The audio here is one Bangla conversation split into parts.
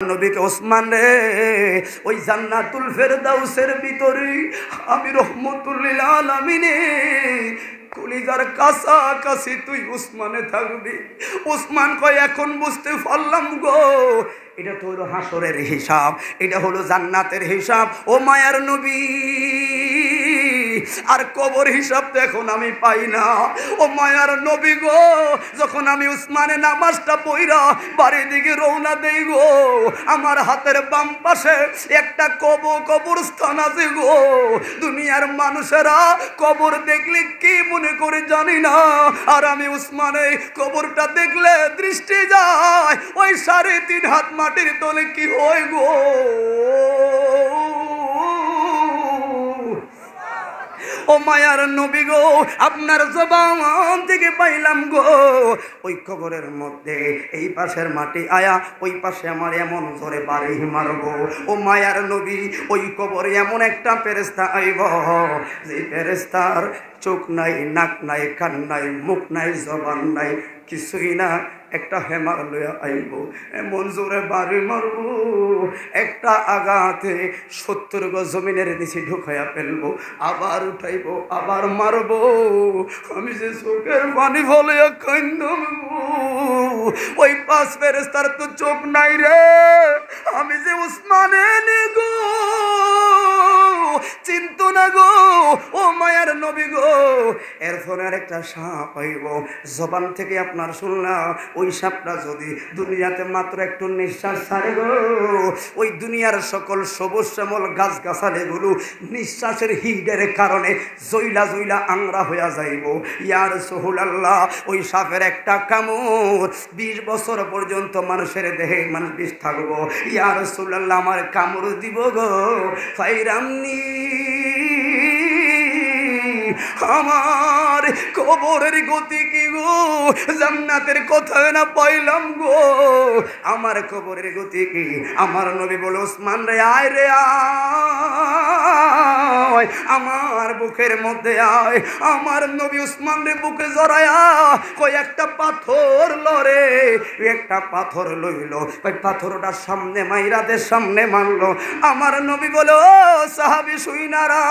নবীকে ওসমান রে ওই জান্নাতুল ফেরদাউসের ভিতরে আমি রহমতুল লিল আলামিনে কলিজার কাছাকাছি তুই উসমানে থাকবি। উসমান কয় এখন বুঝতে পারলাম গো, এটা তো হলো হাসরের হিসাব, এটা হলো জান্নাতের হিসাব ও মায়ার নবী। আর কবর হিসাব তো এখন আমি পাই না ও মায়ার নবী গো। যখন আমি উসমানে নামাজটা পড়া বাড়ির দিকে রওনা দেই গো, আমার হাতের বাম পাশে একটা কবরস্থান আছে গো। দুনিয়ার মানুষেরা কবর দেখলে কি মনে করে জানি না, আর আমি উসমানে কবরটা দেখলে দৃষ্টি যায় ওই 3.5 হাত মাটির তলে কি হয় গো। ও মায়ার নবী গো, আপনার জবান থেকে পাইলাম গো ওই কবরের মধ্যে এই পাশের মাটি আয়া ওই পাশে আমার এমন জোরে বাড়ি মারবো। ও মায়ার নবী, ওই কবরে এমন একটা ফেরেশতা আইব যে ফেরেশতার চোখ নাই, নাক নাই, কান নাই, মুখ নাই, জবান নাই, কিছুই না। একটা হেমার লইয়া আইব, এমন জোরে বাড়ি মারবো একটা আঘাতে 70 গজ জমিনের নিচে ঢুকাইয়া ফেলবো, আবার উঠাইব, আবার মারবো। আমি যে চোখের পানি ফলে কান্দবো। ওই 5 ফেরেশতার তো চোখ নাই রে। আমি যে উসমানে গো চিন্ত না গো ও মায়ার নবী গো। এরপরে আরেকটা সাপ আইব, জবান থেকে আপনার শুনলাম ওই সাপটা যদি দুনিয়াতে মাত্র একটু নিঃশ্বাস ছাড়ে গো, ওই দুনিয়ার সকল সবুজ শ্যামল গাছ গাছালিগুলো নিঃশ্বাসের হিটের কারণে জইলা জইলা আংরা হইয়া যাইব। ইয়া রাসূলুল্লাহ, ওই সাপের একটা কামড় 20 বছর পর্যন্ত মানুষের দেহে মানুষ বিষ থাকবো। ইয়া রাসূলুল্লাহ, আমার কামড় দিব গো ফাইরামনি, আমার কবরের গতি কি গো, জান্নাতের কথা না পাইলাম গো। আমার কবরের গতি কি? আমার নবী বলে ওসমান রে আয় রে আয়, আমার বুকের মধ্যে আয়। আমার নবী ওসমান রে বুকে জড়ায়া কই একটা পাথর লরে, একটা পাথর লইল, ওই পাথরটা সামনে মাইরাদের সামনে মারলো। আমার নবী বলে ও সাহাবী শুইনারা,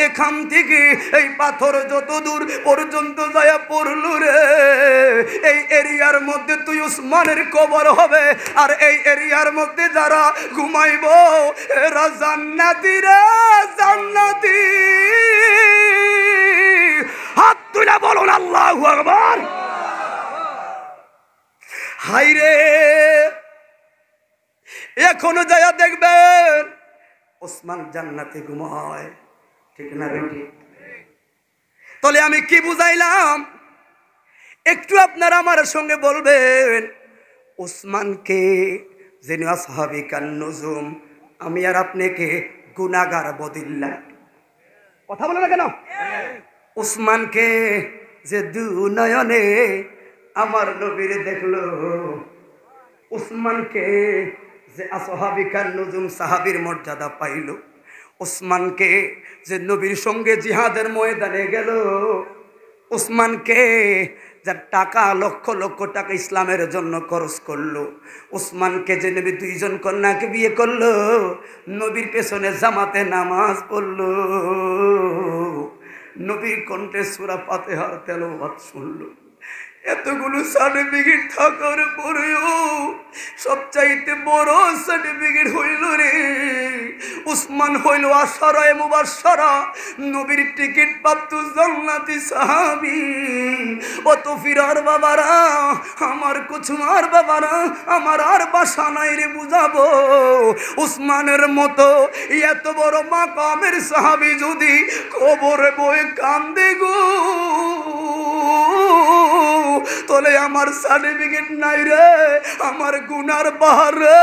এখান থেকে এই পাথর যত দূর পর্যন্ত যায়া পড়লো রে, এই এরিয়ার মধ্যে তুই উসমানের কবর হবে। আর এই এরিয়ার মধ্যে যারা ঘুমাইব এরা জান্নাতি রে, জান্নাতি। হাত তুলে বলুন আল্লাহু আকবার। হাই রে, এখনো যায়া দেখবেন ওসমান জান্নাতে ঘুমায়, ঠিক না বেটি? তাহলে আমি কি বুঝাইলাম একটু আপনারা আমার সঙ্গে বলবেন। ওসমানকে যিনি আসহাবী কান নুজুম, আমি আর আপনাকে গুনাহগার বদিল্লা, কথা বলে না কেন? ওসমানকে যে দুনয়নে আমার নবীর দেখলো, ওসমানকে যে আসহাবী কান নুজুম সাহাবীর মর্যাদা পাইল, ওসমানকে যে নবীর সঙ্গে জিহাদের ময়দানে গেল, ওসমানকে যার টাকা লক্ষ লক্ষ টাকা ইসলামের জন্য খরচ করলো, ওসমানকে যে নবী 2 জন কন্যাকে বিয়ে করলো, নবীর পেছনে জামাতে নামাজ পড়লো, নবীর কণ্ঠে সূরা ফাতিহার তেলাওয়াত শুনলো, এতগুলো সার্টিফিকেট থাকার পরেও সবচাইতে বড় সার্টিফিকেট হইল রে উসমান হইল আশারায়ে মুবাশশারা, নবীর টিকিট প্রাপ্ত জান্নাতি সাহাবী। অত ফিরার বাবারা, আমার কুছুমার বাবারা, আমার আর বাসা নাই রে বুঝাবো। উসমানের মতো এত বড় মাকামের সাহাবী যদি কবরে বয়ে কান্দে গো, তোলে আমার সার্টিফিকেট নাই রে, আমার গুনার পাহাড় রে,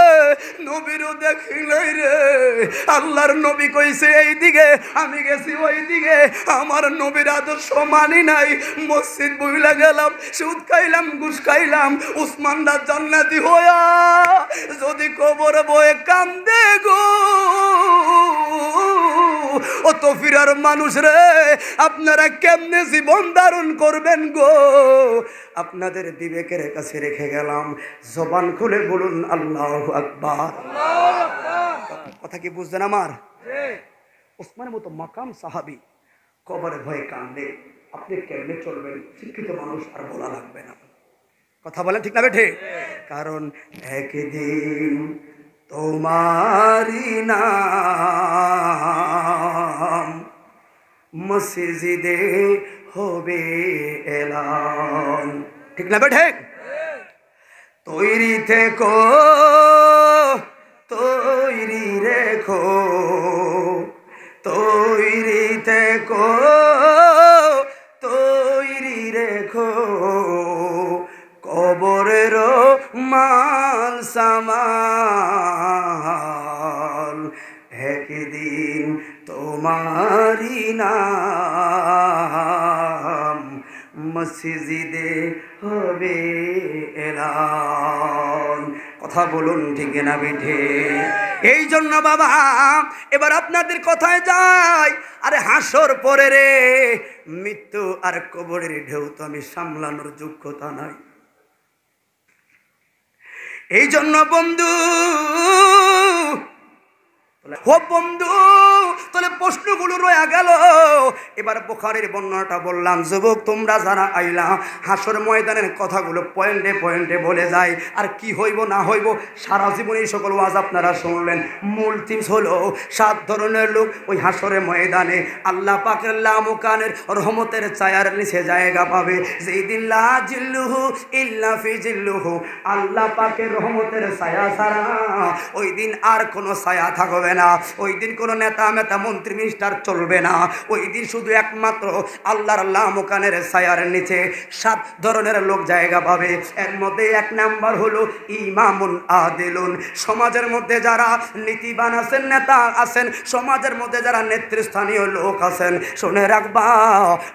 নবীরও দেখি নাই রে। আল্লাহর নবী কইছে এই দিকে, আমি গেছি ওই দিকে, আমার নবীর আদর্শ মানি নাই, মসজিদ বইলা গেলাম, সুদ খাইলাম, ঘুষ খাইলাম। উসমানরা জান্নাতি হইয়া যদি কবর বয়ে কান্দে গো, ও তো ফিরার দুনিয়ার মানুষ রে, আপনারা কেমনে জীবন ধারণ করবেন গো? আপনাদের বিবেকের কাছে রেখে গেলাম, জবান খুলে বলুন আল্লাহু আকবার। কথা কি বুঝছেন আমার? ওসমানের মতো মাকাম সাহাবী কবরে ভয়ে কান্দে, আপনি কেমনে চলবেন? শিক্ষিত মানুষ আর বলা লাগবে না। কথা বলেন ঠিক না বেঠে? কারণ একদিন তোমারি নাম মসজিদে হবে এলান, ঠিক না বেঠে? তৈরি থেকো, তৈরি রেখো, তৈরি থেকো, তৈরি রেখো, কবরের মাল সামাল একদিন তোমারি নাম মসজিদে হবে এলান। কথা বলুন ঠিক না বেঠে? এই জন্য বাবা এবার আপনাদের কথায় যাই, আরে হাসর পরে রে, মৃত্যু আর কবরের ঢেউ তো আমি সামলানোর যোগ্যতা নাই। এই জন্য বন্ধু, ও বন্ধু, তাহলে প্রশ্নগুলো রয়ে গেল। এবার বুখারীর বর্ণনাটা বললাম, যুবক তোমরা যারা আইলা হাসর ময়দানের কথাগুলো পয়েন্টে পয়েন্টে বলে যায়, আর কি হইব না হইব সারা জীবন এই সকল ওয়াজ আপনারা শুনলেন। মূল থিমস হলো 7 ধরনের লোক ওই হাসরের ময়দানে আল্লাহ পাকের লামুকানের রহমতের ছায়ার নিচে জায়গা পাবে। যেই দিন লা জিল্লুহু ইল্লা ফি জিল্লুহু, আল্লাহ পাকের রহমতের ছায়া ছাড়া ওই দিন আর কোনো ছায়া থাকবে না। ওই দিন কোনো নেতা মেতা মন্ত্রী মিনিস্টার চলবে না। ওই দিন শুধু একমাত্র আল্লাহর লামুকানের ছায়ার নিচে 7 ধরনের লোক জায়গা পাবে। এর মধ্যে 1 নাম্বার হলো ইমামুন আদিলুন। সমাজের মধ্যে যারা নীতিবান আছেন, নেতা আছেন, সমাজের মধ্যে যারা নেতৃস্থানীয় লোক আছেন, শুনে রাখবা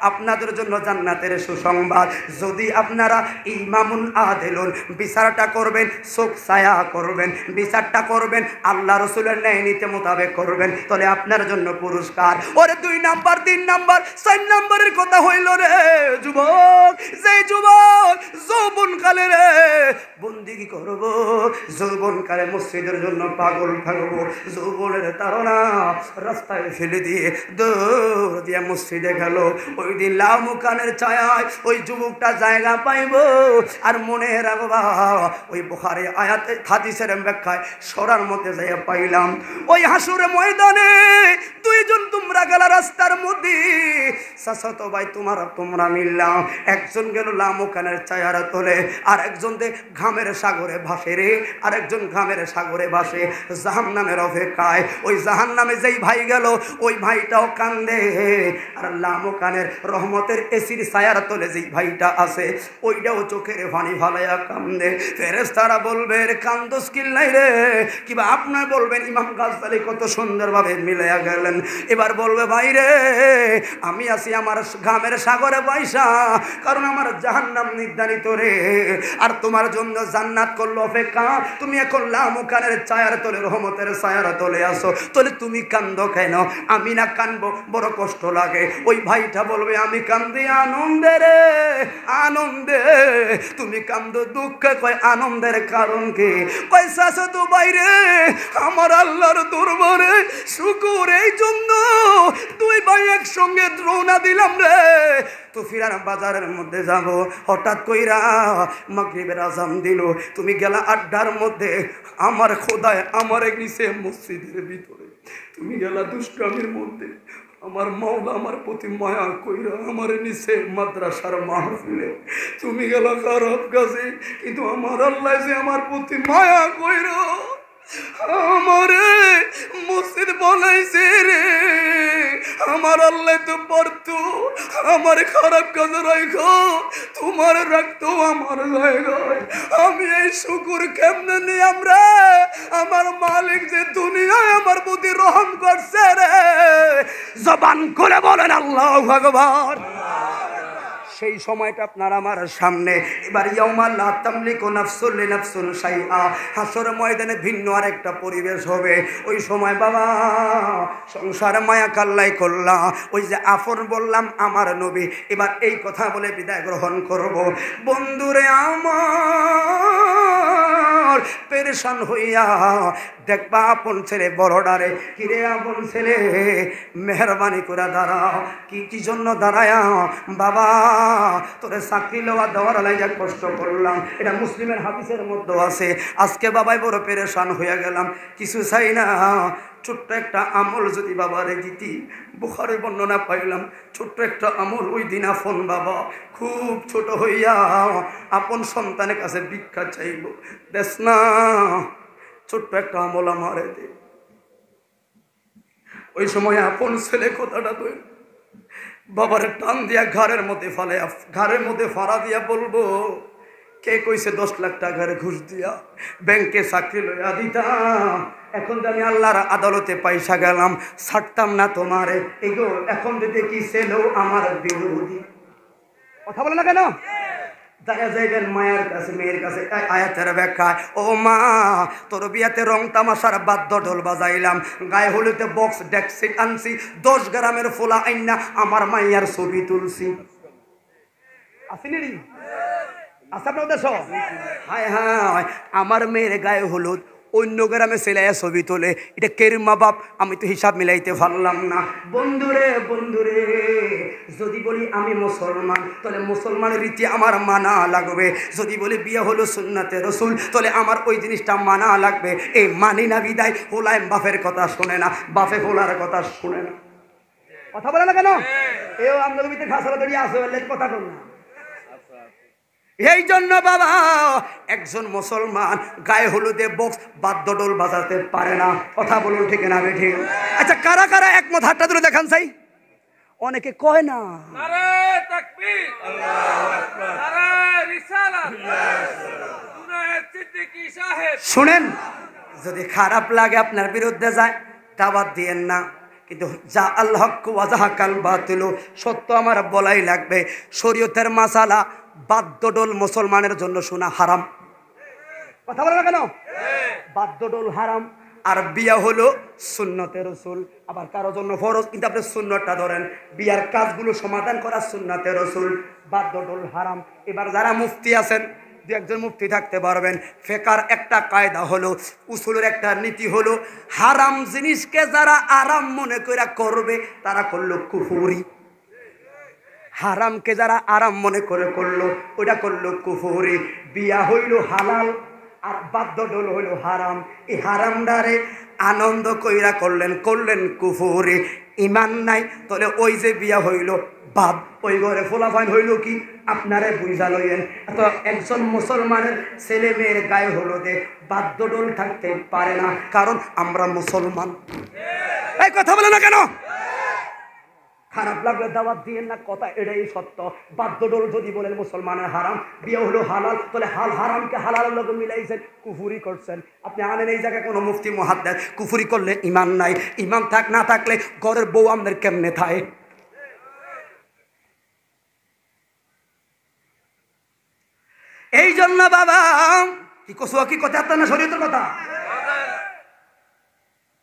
আপনাদের জন্য জান্নাতের সুসংবাদ। যদি আপনারা ইমামুন আদিলুন বিচারটা করবেন, চোখ ছায়া করবেন, বিচারটা করবেন আল্লাহ রসুলের ন্যায় নীতি মোতাবেক করবেন, তাহলে আপনার জন্য পুরস্কার। ওরে 2 নাম্বার 3 নাম্বার 4 নাম্বারের কথা হইল রে যুবক, যে যুবক যৌবনকালে রে বন্দিগি করব, যৌবনকালে মসজিদের জন্য পাগল থাকবো, যৌবনের তারা রাস্তায় ফেলে দিয়ে দৌড় দিয়ে মসজিদে গেল, ওই দিন লামুকানের ছায়ায় ওই যুবকটা জায়গা পাইব। আর মনে রাখবা ওই বুখারী আয়াতে হাদিসের ব্যাখ্যায় সরার মধ্যে যাইয়া পাইলাম, ওই হাসুরে ময়দানে 2 জন তোমরা গেলা রাস্তার মধ্যে, চাচাতো ভাই তোমরা মিললাম, একজন গেল লামুকানের ছায়ার তলে, আর একজন ঘামের সাগরে ভাসে রে, আর একজন ঘামের সাগরে ভাসে জাহান্নামের অপেক্ষায়। ওই জাহান্নামে যেই ভাই গেল ওই ভাইটাও কান্দে, আর লামুকানের রহমতের এসির ছায়ার তলে যেই ভাইটা আছে ওইটাও চোখের পানি ফালাইয়া কান্দে। ফেরেশতারা বলবে রে কান্দোস কি নাই রে? কিবা আপনার বলবেন ইমাম গাজ্জালী কত সুন্দরভাবে মিলাইয়া গেলেন। এবার বলবে ভাই রে আমি আছি আমার ঘামের সাগরে পয়সা, কারণ আমার জাহান্নাম নির্ধারিত রে, আর তোমার জন্য জান্নাত করলো অপেক্ষা। তুমি এখন লামুকানের ছায়ার তলে রহমতের ছায়ার তলে আসো, তাহলে তুমি কান্দো কেন? আমি না কানবো? বড় কষ্ট লাগে। ওই ভাইটা বলবে আমি কান্দি আনন্দে রে, আনন্দে। তুমি কান্দো দুঃখে, কয় আনন্দের কারণ কি? কয় চাচাতো ভাই রে আমার আল্লাহর দরবারে শুকর, এই জন্য 2 ভাই একসঙ্গে রওনা দিলাম রে। তো ফিরার বাজারের মধ্যে যাব, হঠাৎ কইরা মাগরিবের আজান দিল, তুমি গেলা আড্ডার মধ্যে, আমার খোদায় আমার নিচে মসজিদের ভিতরে, তুমি গেলা দুষ্টামির মধ্যে, আমার মাওলা আমার প্রতি মায়া কইরা আমার নিচে মাদ্রাসার মাহফিলে, তুমি গেলা খারাপ কাজে, কিন্তু আমার আল্লাহ যে আমার প্রতি মায়া কইরা আমারে মসজিদ বলাইছে রে। আমার আল্লাহ তো পারতো আমার খারাপ কাজ রাখো, তোমার রাখতো আমার জায়গায়। আমি এই শুকুর কেমনে নিয়ে আমরা, আমার মালিক যে দুনিয়ায় আমার প্রতি রহম করছে রে। জবান করে বলেন আল্লাহু আকবার। সেই সময়টা আপনার আমার সামনে। এবার ইয়াউমা লা তামলিকু নাফসুন লিনাফসিন শাইআ, হাসর ময়দানে ভিন্ন আরেকটা পরিবেশ হবে। ওই সময় বাবা সংসার মায়া কাল্লাই করলা, ওই যে আপন বললাম আমার নবী, এবার এই কথা বলে বিদায় গ্রহণ করব। বন্ধুরে আমার পেরেশান হইয়া দেখবা আপন ছেলে বড়ডারে, কিরে আপন ছেলে মেহরবানি করে দাঁড়াও। কি জন্য দাঁড়ায়া? বাবা তোরে চাকরি লওয়া দেওয়ার লাইজা কষ্ট করলাম, এটা মুসলিমের হাদিসের মধ্যে আছে। আজকে বাবাই বড় পেরেশান হইয়া গেলাম, কিছু চাই না, ছোট্ট একটা আমল যদি বাবারে দিতি। বুখারী বর্ণনা পাইলাম, ছোট্ট একটা আমল। ওই দিন আপন বাবা খুব ছোট হইয়া আপন সন্তানের কাছে ভিক্ষা চাইব, দেখ না ছোট্ট একটা আমল আমারে দে। ওই সময় আপন ছেলে কথাটা তো বাবার টান দিয়া ঘরের মধ্যে ফালে, ঘরের মধ্যে ফাড়া দিয়া বলবো, কে কইছে 10 লাখ টাকার ঘুষ দিয়া ব্যাংকে চাকরি লইয়া দিতাম, এখন তো আমি আল্লাহর আদালতে পয়সা গেলাম, ছাড়তাম না তোমারে। এগো এখন যদি কি ছিল আমার বিরোধী, কথা বলে না কেন? দেখা যাইবেন মায়ের কাছে, মেয়ের কাছে আয়াতের ব্যাখ্যা, ও মা তোর বিয়াতে রং তামাশার বাদ্য ঢোল বাজাইলাম, গায়ে হলুদে বক্স ডেক্সিট আনছি, 10 গ্রামের ফোলা আইনা আমার মাইয়ার ছবি তুলছি। আসেনি আচ্ছা আপনার দেশ? হায় হায়, আমার মেয়ের গায়ে হলুদ অন্য গ্রামে ছেলেয়া ছবি তোলে, এটা কের মা বাপ? আমি তো হিসাব মিলাইতে পারলাম না। বন্ধুরে বন্ধুরে, যদি বলি আমি মুসলমান, তাহলে মুসলমানের রীতি আমার মানা লাগবে। যদি বলি বিয়ে হলো সুন্নাতে রসুল, তাহলে আমার ওই জিনিসটা মানা লাগবে। এই মানি না বিদায় হোলায় বাপের কথা শোনে না, বাপে হোলার কথা শোনে না। কথা বলে না কেন? এও আপনাদের ভিতরে ঘাসালা দড়িয়ে আসে, কথা বল না। এই জন্য বাবা একজন মুসলমান গায়ে হলুদে বক্স বাদ্যডোল বাজাতে পারে না। কথা বলুন ঠিক না বেঠিক? আচ্ছা কারা কারা একমত হাতটা তুলে দেখান চাই। অনেকে কয় না। নারে তাকবীর, আল্লাহু আকবার, নারে রিসালাত, সুনায়ে সিদ্দিকী সাহেব। শুনেন, যদি খারাপ লাগে আপনার বিরুদ্ধে যায় দাওয়াত দিয়েন না, কিন্তু যা আল হক ওয়া যাহাকাল বাতিল, সত্য আমার বলাই লাগবে। শরীয়তের মাসালা বাদ্যডোল মুসলমানের জন্য শোনা হারাম। কথা বলে না কেন? বাদ্যডোল হারাম, আর বিয়া হলো সুন্নতে রসুল। আবার কারোর জন্য ফরজ, কিন্তু আপনি সুন্নতটা ধরেন, বিয়ার কাজগুলো সমাধান করা সুন্নতে রসুল, বাদ্যডোল হারাম। এবার যারা মুফতি আছেন, দু একজন মুফতি থাকতে পারবেন, ফেকার একটা কায়দা হলো, উসুলের একটা নীতি হলো, হারাম জিনিসকে যারা আরাম মনে করে করবে তারা করলো কুফরি। হারামকে যারা আরাম মনে করে করলো ওটা করলো কুফরি। বিয়া হইল হালাল আর বাদ্যডোল হইল হারাম। এই হারামডারে আনন্দ কইরা করলেন কুফরি। ইমান নাই, তাহলে ওই যে বিয়া হইল বাপ, ওই ঘরে ফোলাফাইন হইল কি আপনারে বুঝা লইয়েন। তো একজন মুসলমানের ছেলে মেয়ের গায়ে হলুদে বাদ্যডোল থাকতে পারে না, কারণ আমরা মুসলমান। এই কথা বলে না কেন? খারাপ লাগলে দাওয়াত দিয়েন না, কথা এটাই সত্য। বাদ্যডোল যদি বলেন মুসলমানের হারাম, বিয়ে হলো হালাল, তাহলে হারামকে হালালের লোক মিলাইছেন, কুফুরি করছেন। আপনি আনেন এই জায়গায় কোনো মুফতি মুহাদ্দিস, কুফুরি করলে ইমান নাই। ইমান না থাকলে ঘরের বউ আমাদের কেমনে থাকে? এই জন্য বাবা কি কসুয়া কি কথা আপনার না শরীয়তের কথা,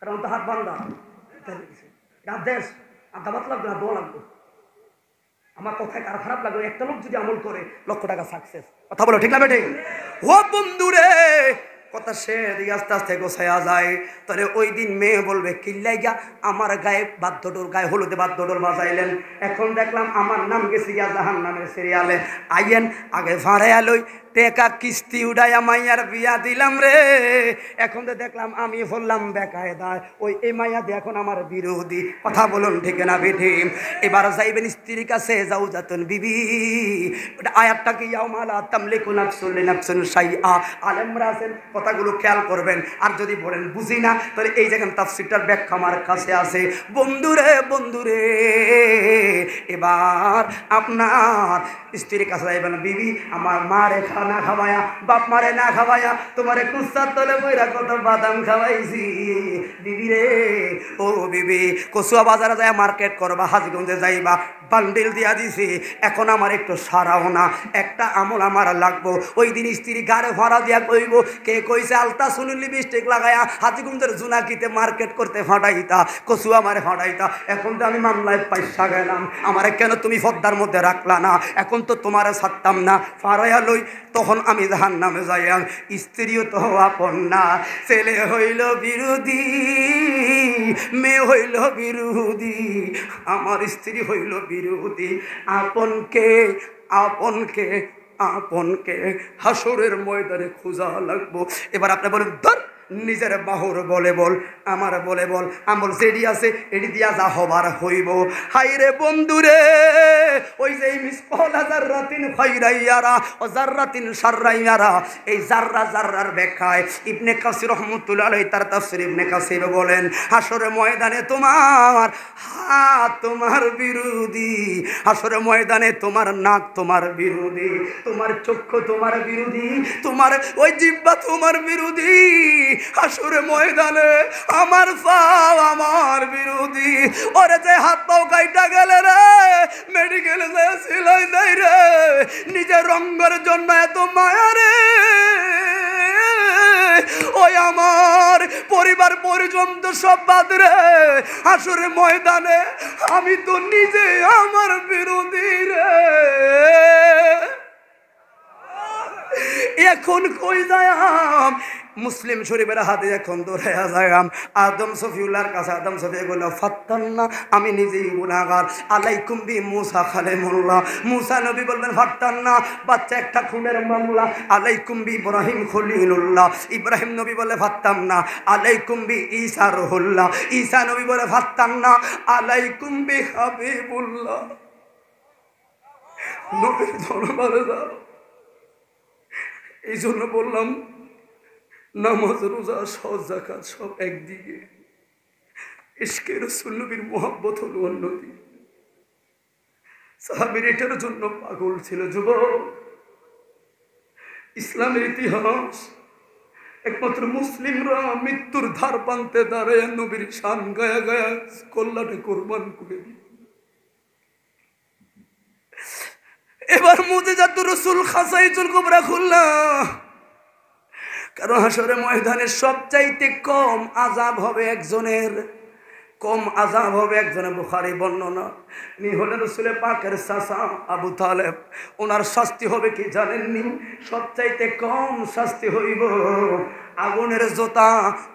কারণ তো হাত বান্ধা দেশ দাবাত লাগবে না, দোয়া লাগবে। আমার কথায় কার খারাপ লাগবে? একটা লোক যদি আমল করে লক্ষ টাকা সাকসেস। কথা বলো ঠিক না বেটে? ও বন্ধুরে, কথা সে দিকে আস্তে আস্তে গোছায়া যায়। তাহলে ওই দিন মেয়ে বলবে কিল্লাই গা আমার গায়ে বাদ্যডোল, গায়ে হলুদে বাদ্যডোল বাজাইলেন, এখন দেখলাম আমার নাম গেছি গিয়া জাহান নামের সিরিয়ালে। আইয়েন আগে ভাড়ে আলোই টেকা কিস্তি উড়াইয়া মাইয়ার বিয়া দিলাম রে, এখন তো দেখলাম আমি বললাম বেকায়দায়, ওই এই মাইয়া দিয়ে এখন আমার বিরোধী। কথা বলুন ঠিক না বেঠি? এবার যাইবেন স্ত্রীর কাছে, যাও যাতন বিবি, ওটা আয়াতটা কি ইয়াউমা লা তামলিকু নাফসুন লিনাফসিন শাইআ। আলেমরা আছেন, কথাগুলো খেয়াল করবেন। আর যদি বলেন বুঝি না, তাহলে এই জায়গায় তাফসীরটার ব্যাখ্যা আমার কাছে আছে। বন্ধুরে বন্ধুরে, এবার আপনার স্ত্রীর কাছে যাইবেন, বিবি আমার মারে না খাওয়ায়া, বাপ মারে না খাওয়ায়া, তোমারে কুস্তার তলে বইরা কত বাদাম খাওয়াইছি বিবি রে। ও বিবি, কচুয়া বাজারে যায় মার্কেট করবা, হাজগঞ্জে যাইবা, বান্ডিল দিয়া দিছি, এখন আমার একটু সারাও না, একটা আমল আমার লাগবো। ওই দিন স্ত্রী গাড়ে ভাড়া দিয়া কইব, কে কইছে আলতা সুনীল লিপস্টিক লাগায়া হাতিগুঞ্জের জুনাকিতে মার্কেট করতে ফাটাইতা, কচু আমার ফাটাইতা। এখন তো আমি মামলায় পয়সা গেলাম, আমারে কেন তুমি পর্দার মধ্যে রাখলা না? এখন তো তোমারে ছাড়তাম না, ফারাইয়া লই, তখন আমি জাহান্নামে যাইয়াম। স্ত্রীও তো আপন না, ছেলে হইল বিরোধী, মেয়ে হইল বিরোধী, আমার স্ত্রী হইল বিরোধী। আপনকে আপনকে আপনকে হাসরের ময়দানে খোঁজা লাগবো। এবার আপনি বলেন, ধর নিজের বাহুর বলে বল, আমার বলে বল, আমল যেডি আছে এডি দিয়া যা হবার হইব। হাই রে বন্ধুরে, ওই যে মিসকাল জাররাতিন খাইরাইয়ারা ও জাররাতিন শাররাইয়ারা, এই জাররা জাররার ব্যাখ্যায় ইবনে কাসির রহমাতুল্লাহ আলাইহি তার তাফসীর ইবনে কাসির বলেন, হাসরের ময়দানে তোমার হাত তোমার বিরোধী, হাসরের ময়দানে তোমার নাক তোমার বিরোধী, তোমার চক্ষু তোমার বিরোধী, তোমার ওই জিহ্বা তোমার বিরোধী। হাসরের ময়দানে আমার পাও আমার বিরোধী। ওরে যে হাত পাও কাইটা গেলে রে, মেডিকেলে যে সিলাই দেয় রে, নিজের রঙের জন্য এত মায়া রে, ওই আমার পরিবার পরিজন তো সব বাদ রে। হাসরের ময়দানে আমি তো নিজে আমার বিরোধী রে। এখন কই যায়াম? মুসলিম শরীফের হাতে এখন দৌড়াইয়া যায়াম আদম সফিউল্লাহর কাছে। আদম সফি বলল, ফাত্তান্না, আমি নিজেই গুনাহগার, আলাইকুম বি মুসা খালিমুল্লাহ। মুসা নবী বলবেন, ফাত্তান্না, বাচ্চা একটা খুনের মামলা, আলাইকুম বি ইব্রাহিম খলিলুল্লাহ। ইব্রাহিম নবী বলে ফাত্তান্না, আলাইকুম বি ঈসা রুহুল্লাহ। ঈসা নবী বলে ফাত্তান্না, আলাইকুম বি হাবিবুল্লাহ। নবীর দরবারে যাও। এই জন্য বললাম, নামাজ রোজা সহজ যাকাত সব একদিকে, ইশকে রাসূল নবীর মোহাব্বত হলো অন্যদিকে। সাহাবীরা এটার জন্য পাগল ছিল। যুবক, ইসলামের ইতিহাস একমাত্র মুসলিমরা মৃত্যুর ধার পান্তে দাঁড়ায় নবীর শান গায়া গায়া কল্যাণে কোরবান করে দিল। এবার মুজিজাতুর রাসূল খাসাইতুল কুবরা খুললা, কারণ হাসরের ময়দানে সবচাইতে কম আযাব হবে একজনের, কম আযাব হবে একজনের। বুখারী বর্ণনা, নি হলেন রাসূল পাকের চাচা আবু তালেব। ওনার শাস্তি হবে কি জানেননি? সবচাইতে কম শাস্তি হইব আগুনের জোতা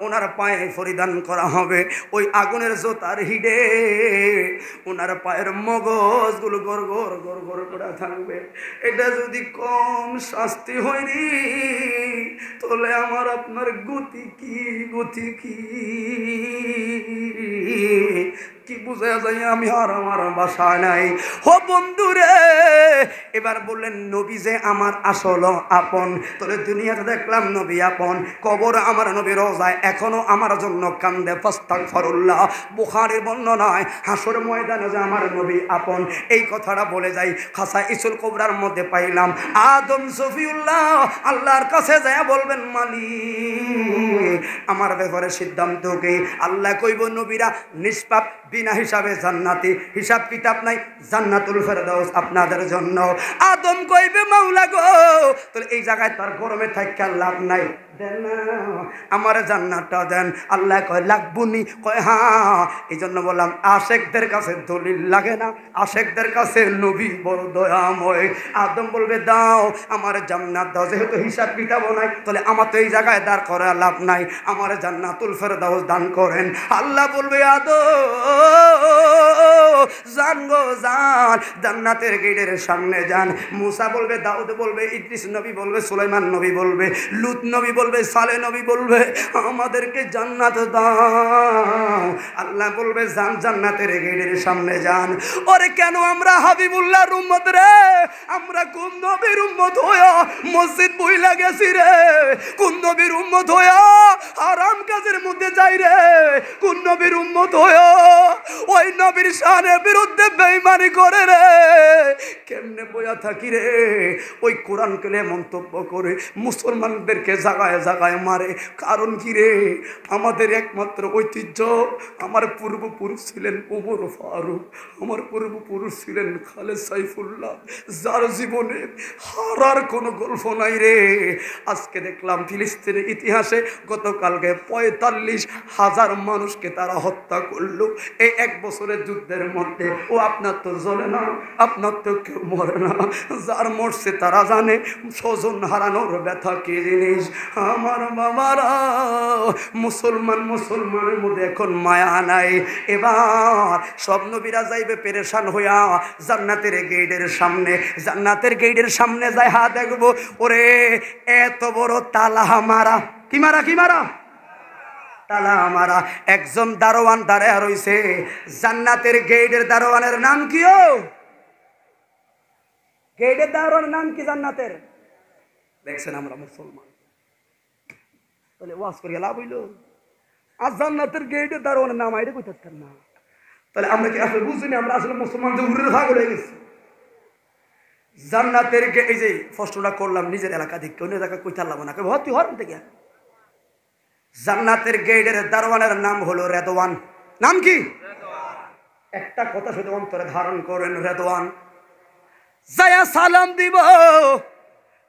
ওনার পায়ে পরিধান করা হবে। ওই আগুনের জোতার হিডে ওনার পায়ের মগজগুলো গড় গড় গড় গড় করে থাকবে। এটা যদি কম শাস্তি হয়নি, তাহলে আমার আপনার গতি কি, গতি কি কি বুঝা যায়? আমি আর আমার বাসায় নাই। হো বন্ধুরে, এবার বললেন নবী যে আমার আসল আপন। তাহলে দুনিয়াতে দেখলাম নবী আপন, কবর আমার নবী রোজায় এখনো আমার জন্য কান্দে, ফাস্তাগফিরুল্লাহ। বুখারীর বর্ণনায় হাসর ময়দানে যে আমার নবী আপন, এই কথাটা বলে যাই। খাসাইসুল কুবরার মধ্যে পাইলাম আদম সফিউল্লাহ আল্লাহর কাছে যায় বলবেন, মালিক আমার ব্যাপারে সিদ্ধান্ত কি? আল্লাহ কইব, নবীরা নিষ্পাপ বিনা হিসাবে জান্নাতি, হিসাব কিতাব নাই, জান্নাতুল ফেরদাউস আপনাদের জন্য। আদম কইবে, মাওলা গো, তাহলে এই জায়গায় তার গরমে থাকা লাভ নাই, দেন আমার জান্নাতটা দেন। আল্লাহ কয় লাগবুনি, কয় হ্যাঁ। এই জন্য বললাম আশেকদের কাছে দলিল লাগে না, আশেকদের কাছে নবী বড় দয়াময়। আদম বলবে, দাও আমার জান্নাত দাও, যেহেতু হিসাব কিতাব নাই, তাহলে আমার তো এই জায়গায় দাঁড় করা লাভ নাই, আমার জান্নাতুল ফেরদাউস দান করেন। আল্লাহ বলবে, জান গো জান, জান্নাতের গেটের সামনে যান। মুসা বলবে, দাউদ বলবে, ইদ্রিস নবী বলবে, সুলাইমান নবী বলবে, লুত নবী বলবে, সালে নবী বলবে, আমাদেরকে জান্নাত দাও। আল্লাহ বলবে, যান জান্নাতের গেটের সামনে যান। ওরে কেন আমরা হাবিবুল্লাহর উম্মত রে? আমরা কোন নবীর উম্মত হইয়া মসজিদ বইলা গেছি রে? কোন নবীর উম্মত হইয়া হারাম কাজের মধ্যে যাই রে, কোন নবীর উম্মত হয়ে ওই নবীর শানের বিরুদ্ধে বেঈমানি করে রে, কেমনে বয়া থাকি রে, ওই কোরআনকে নিয়ে মন্তব্য করে মুসলমানদেরকে জাগায় জাগায় মারে। কারণ কি রে, আমাদের একমাত্র ঐতিহ্য, আমার পূর্বপুরুষ ছিলেন ওমর ফারুক, আমার পূর্বপুরুষ ছিলেন খালেদ সাইফুল্লাহ, যার জীবনে হারার কোনো গল্প নাই রে। আজকে দেখলাম ফিলিস্তিনের ইতিহাসে গতকালকে 45,000 মানুষকে তারা হত্যা করলো এই 1 বছরের যুদ্ধের মধ্যে। ও আপনার তো জ্বলে না, আপনার তো কেউ মরে না, যার মরছে তারা জানে স্বজন হারানোর ব্যথা কি জিনিস। আমার বাবারা, মুসলমানের মধ্যে এখন মায়া নাই। এবার সব নবীরা যাইবে পেরেশান হইয়া জান্নাতের গেটের সামনে, জান্নাতের গেটের সামনে যাই হা দেখবো, ওরে এত বড় তালা মারা, কি মারা, কি মারা, তালা মারা। একজন দারোয়ান দাঁড়ায় রইছে, জান্নাতের গেটের দারোয়ানের নাম কি? ও গেটের দারোয়ানের নাম কি জান্নাতের? দেখছেন আমরা মুসলমান, তাহলে ওয়াজ করে লাভ হইল? আর জান্নাতের গেটের দারোয়ানের নাম আইডে কই থাকতেন না, তাহলে আমরা কি আসলে বুঝিনি? আমরা আসলে মুসলমান যে উড়ে ভাগ হয়ে গেছি। জান্নাতের এই যে প্রশ্নটা করলাম নিজের এলাকা দিক, অন্য এলাকা কই থাকলাম না, ভর্তি হন থেকে। জান্নাতের গেটের দারোয়ানের নাম হলো রেদওয়ান। নাম কি? একটা কথা শুধু অন্তরে ধারণ করেন, রেদওয়ান। যায়া সালাম দিব,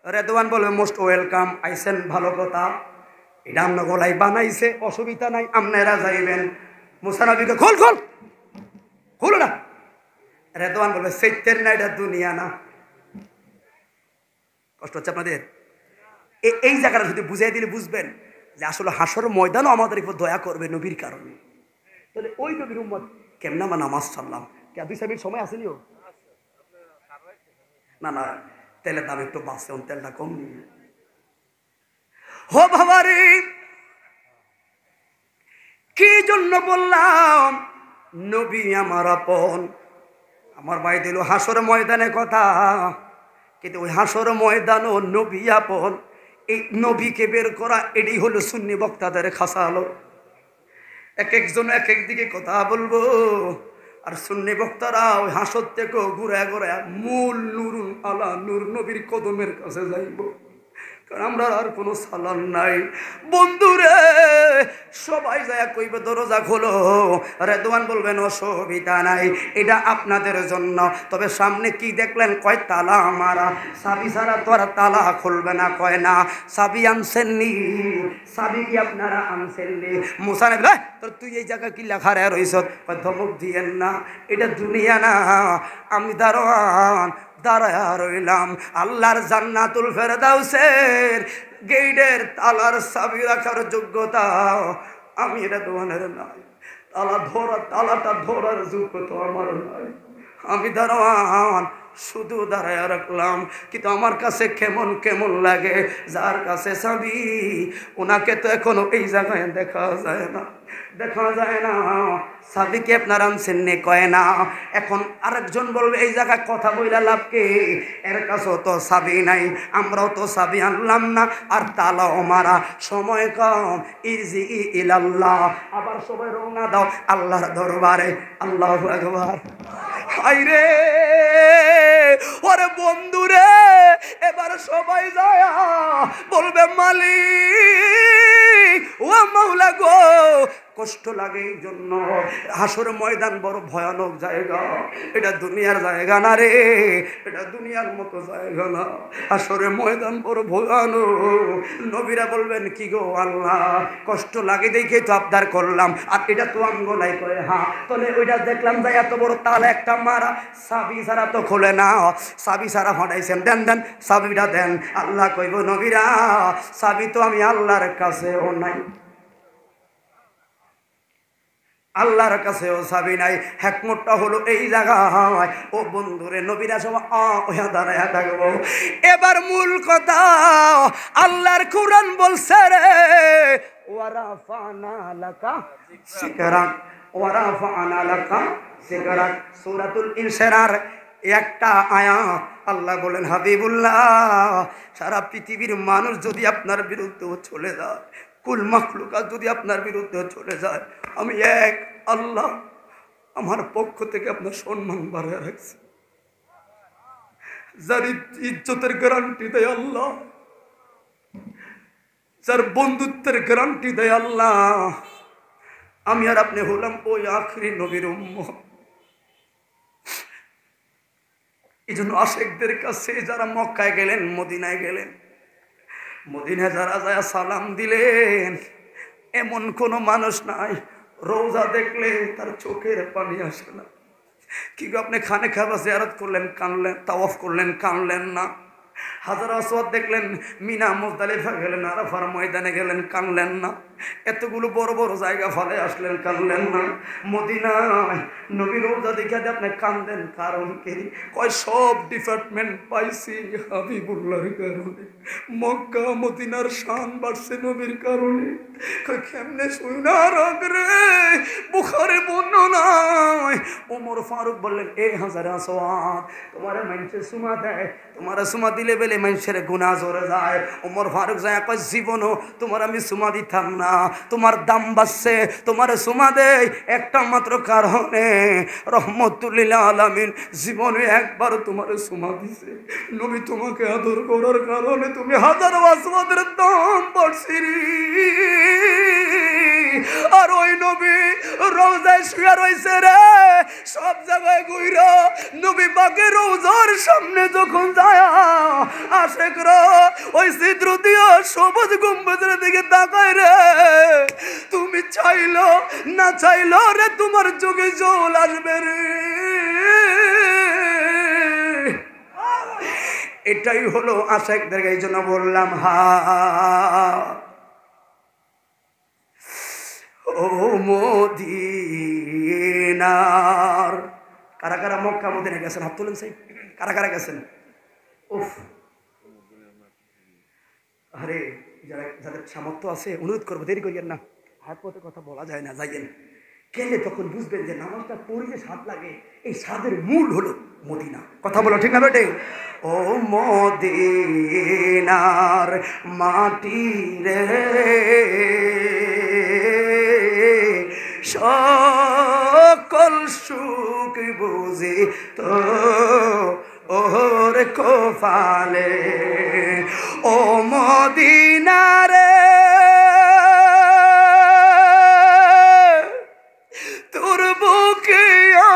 রেদওয়ান বলবে মোস্ট ওয়েলকাম, আইসেন, ভালো কথা, এটা আমরা গোলাই বানাইছে, অসুবিধা নাই, আপনারা যাইবেন। মুসা নবীকে খোল খোল খোলো না। রেদওয়ান বলবে সত্যের না, এটা দুনিয়া না। কষ্ট হচ্ছে আপনাদের? এই জায়গাটা যদি বুঝাই দিলে বুঝবেন যে আসলে হাসর ময়দানও আমাদের উপর দয়া করবে নবীর কারণে। তাহলে ওই নবীর উম্মত কেমন আমরা নামাজ ছাড়লাম? কে 2 মিনিট সময় আসেনিও? না না, তেলের দাম একটু বাড়ছে, তেলটা কম নিয়ে হো বাবারে। কি জন্য বললাম নবী আমার আপন? আমার ভাই দিল হাসর ময়দানে কথা, কিন্তু ওই হাসর ময়দান ও নবী আপন, এই নবীকে বের করা এটাই হলো সুন্নি বক্তাদের খাসা আলো। এক একজন এক একদিকে কথা বলবো, আর সুন্নি বক্তারা ওই হাসর থেকেও ঘুরে ঘুরে মূল নুরুল আলা নূর নবীর কদমের কাছে যাইব। কারণ আমরা আর কোনো সালান নাই। বন্ধুরে সবাই যায় কইবে দরজা খোলো, রেদওয়ান বলবেন অসুবিধা নাই, এটা আপনাদের জন্য। তবে সামনে কি দেখলেন? কয় তালা মারা, চাবি ছাড়া তো আর তালা খুলবে না। কয় না, চাবি আনছেননি, চাবি কি আপনারা আনছেননি? মুসা নবী তোর তুই এই জায়গায় কি লেখা রে রইছ? কয় ধমক দিয়েন না, এটা দুনিয়া না, আমি দারোয়ান দাঁড়ায় রইলাম। আল্লাহর জান্নাতুল ফেরদাউসের গেটের তালার চাবি রাখার যোগ্যতা আমি এটা দোয়ানের নাই, তালাটা ধরার যোগ্যতা আমার নাই। আমি দারোয়ান শুধু দাঁড়ায় রাখলাম। কিন্তু আমার কাছে কেমন কেমন লাগে, যার কাছে চাবি ওনাকে তো এখনো এই জায়গায় দেখা যায় না, দেখা যায় না। চাবিকে আপনার আনছেন নে? কয় না। এখন আরেকজন বলবে এই জায়গায় কথা বইলা লাভ কি, এর কাছেও তো চাবি নাই, আমরাও তো চাবি আনলাম না, আর তালাও মারা, সময় কম, ইরজি ইলাল্লাহ। আবার সবাই রওনা দাও আল্লাহর দরবারে। আল্লাহু আকবার। হায়রে ওরে বন্ধুরে, এবার সবাই যায় বলবে মালিক ও মাওলা গো। কষ্ট লাগে এই জন্য, হাসর ময়দান বড় ভয়ানক জায়গা, এটা দুনিয়ার জায়গা না রে, এটা দুনিয়ার মতো জায়গা না, হাসরের ময়দান বড় ভয়ানক। নবীরা বলবেন কি গো আল্লাহ, কষ্ট লাগে দেখে তো আবদার করলাম, আর এটা তো আঙ্গলাই করে। হ্যাঁ, তাহলে ওইটা দেখলাম যে এত বড় তালা একটা মারা, চাবি ছাড়া তো খোলে না, চাবি ছাড়া হটাইছেন, দেন দেন চাবিটা দেন। আল্লাহ কইব নবীরা চাবি তো আমি আল্লাহর কাছেও নাই, আল্লাহর কাছেও চাবি নাই। হেকমতটা হলো এই জায়গায়। ও বন্ধুরে নবীরা সব দাঁড়ায় থাকবো। এবার মূল কথা, আল্লাহর কুরআন বলছে রে ওয়ারাফানা লাকা যিকরাক, ওয়ারাফানা লাকা যিকরাক। সূরাতুল ইনশিরার একটা আয়াত আল্লাহ বলেন হাবিবুল্লাহ, সারা পৃথিবীর মানুষ যদি আপনার বিরুদ্ধে চলে যায়, কুল মাখলুকাত যদি আপনার বিরুদ্ধে চলে যায়, আমি এক আল্লাহ আমার পক্ষ থেকে আপনার সম্মান বাড়ায় রাখছি। যার ইজ্জতের গ্যারান্টি দেয় আল্লাহ, যার বন্ধুত্বের গ্যারান্টি দেয় আল্লাহ, আমি আর আপনি হলাম ওই আখরি নবীর উম্মত। এই জন্য আশেকদের কাছে যারা মক্কায় গেলেন, মদিনায় গেলেন, মদিনায় যারা যায় সালাম দিলেন, এমন কোনো মানুষ নাই রোজা দেখলে তার চোখের পানি আসে না। কি গো, আপনি খানে খাবা জিয়ারত করলেন, কানলেন, তাওয়াফ করলেন, কানলেন না? হাজার আসওয়াদ দেখলেন, মিনা মুজদালিফা গেলেন, আরাফার ময়দানে গেলেন, কানলেন না? এতগুলো বড় বড় জায়গা ফলে আসলেন, কানলেন না? মদিনায় নবী রোজা দেখে আপনি কান্দেন, কারণ কি? কয় সব ডিপার্টমেন্ট পাইছি হাবিবুল্লাহর কারণে, মক্কা মদিনার শান বাড়ছে নবীর কারণে। কয় কেমনে শুনা রাগরে, বুখারে বর্ণনায় ওমর ফারুক বললেন, এ হাজার আসওয়াদ, তোমার মানুষে সুমা দেয়, তোমার সুমা দিলে বেলে মানুষের গুনাহ জোরে যায়। ওমর ফারুক যায় কয়, জীবনও তোমার আমি সুমা দিতাম না, তোমার দাম বাড়ছে, তোমার সুমা দেয় একটা মাত্র কারণে, রহমতুল্লিল আলামিন জীবনে একবার তোমার সুমা দিছে, নবী তোমাকে আদর করার কারণে তুমি হাজার আসওয়াদের দাম বাড়ছি। আর ওই নবী রোজায় শুয়ে রয়েছে রে, সব জায়গায় ঘুইরা নবী পাকের রোজার সামনে যখন যায় আশেকরা ওই ছিদ্র দিয়া সবুজ গম্বুজের দিকে তাকায় রে, তুমি চাইলো না চাইলো রে তোমার চোখে জল আসবে রে। এটাই হলো আশেকদের। এই জন্য বললাম ও মদিনার, কারা কারা মক্কা মদিনা গেছেন হাত তুলেন? সেই কারা কারা গেছেন? উফ, আরে যারা যাদের সামর্থ্য আছে অনুরোধ করবো, দেরি করিয়েন না, হাত পথে কথা বলা যায় না, যাইয়েন। গেলে তখন বুঝবেন যে নামাজটা পড়ে যে স্বাদ লাগে, এই স্বাদের মূল হলো মদিনা। কথা বলো ঠিক না বেটে? ও মদিনার মাটি রে, সকল সুখ বুঝি তো ওর কপালে, ও মদিনারে তোর বুকে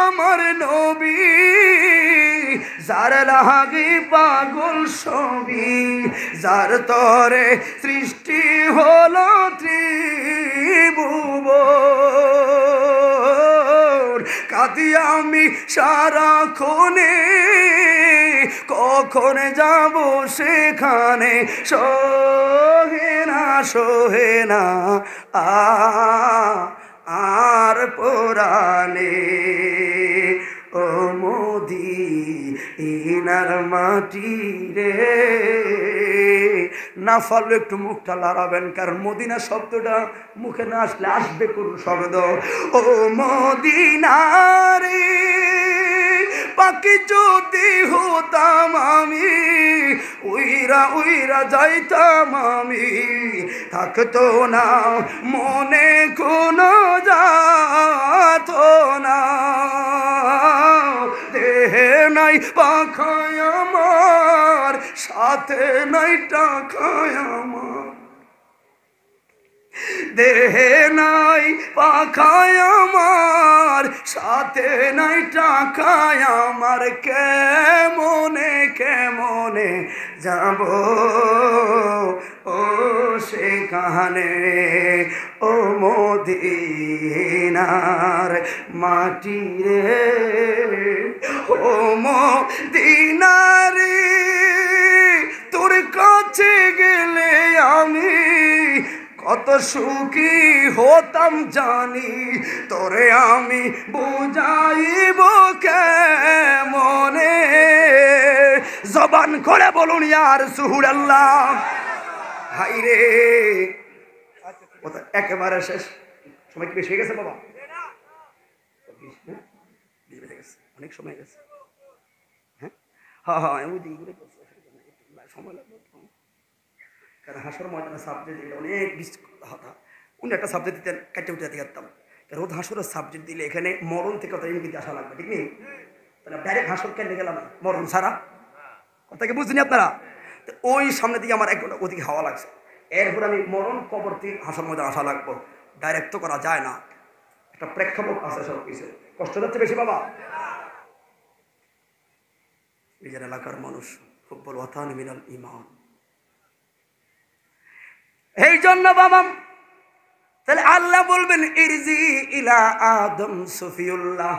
আমার নবী, যার লাগি পাগল সবই, যার তরে সৃষ্টি হলো ত্রিভুবন, কাঁদি আমি সারাক্ষণে, কখন যাব সেখানে, সোহে না সোহে না আর পুরানে, ও মদিনার মাটি রে। না পারলে একটু মুখটা লড়াবেন, কারণ মদিনা শব্দটা মুখে না আসলে আসবে কোন শব্দ। ও মদিনারে পাখি যদি হতাম আমি, উইরা উইরা যাইতাম আমি, থাকতো না মনে কোনো যাত না, দেহে নাই পাখায় আমার, সাথে নাই টাকায় আমার, দেহে নাই পাখায় আমার, সাথে নাই টাকায় আমার, কেমনে কেমনে যাব ও সেখানে, ও মদিনার মাটি রে, ও মদিনারে তোর কাছে গেলে আমি কত সুখী হতাম জানি, তোরে আমি বুঝাইব কেমনে, জবান করে বলুন ইয়া রাসূলুল্লাহ। হাই রে, একেবারে শেষ সময় কি বেশি হয়ে গেছে বাবা? অনেক সময় গেছে। হ্যাঁ হ্যাঁ হ্যাঁ, সময় লাগবে। কারণ হাসর ময়দানের সাবজেক্ট এটা অনেক কথা, অন্য একটা সাবজেক্ট দিতেন কাটে উঠে দিতাম। রোদ হাসরের সাবজেক্ট দিলে এখানে মরণ থেকে কথা ইঙ্গিতে আসা লাগবে, ঠিক নেই? তাহলে ডাইরেক্ট হাসর কেন গেলাম মরণ ছাড়া, কথাকে বুঝছেন আপনারা? তো ওই সামনে দিকে আমার এক ঘন্টা ওদিকে হাওয়া লাগছে, এরপর আমি মরণ কবর থেকে হাসর মধ্যে আসা লাগবো, ডাইরেক্ট তো করা যায় না, একটা প্রেক্ষাপট আছে সব কিছু। কষ্ট যাচ্ছে বেশি বাবা? নিজের এলাকার মানুষ খুব বড় ওয়াতান মিনাল ঈমান। এই জন্য বাবা তাহলে আল্লাহ বলবেন ইরজি ইলা আদম সফিউল্লাহ।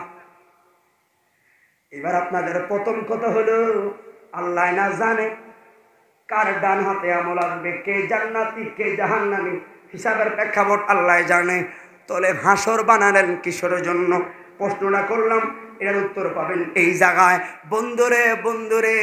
এবার আপনাদের প্রথম কথা হলো আল্লাহ না জানে কার ডান হাতে আমল আসবে, কে জান্নাতি কে জাহান্নামী, হিসাবের প্রেক্ষাপট আল্লাহ জানে। তাহলে হাসর বানালেন কিসের জন্য? প্রশ্নটা করলাম, এটার উত্তর পাবেন এই জায়গায়। বন্ধুরে বন্ধুরে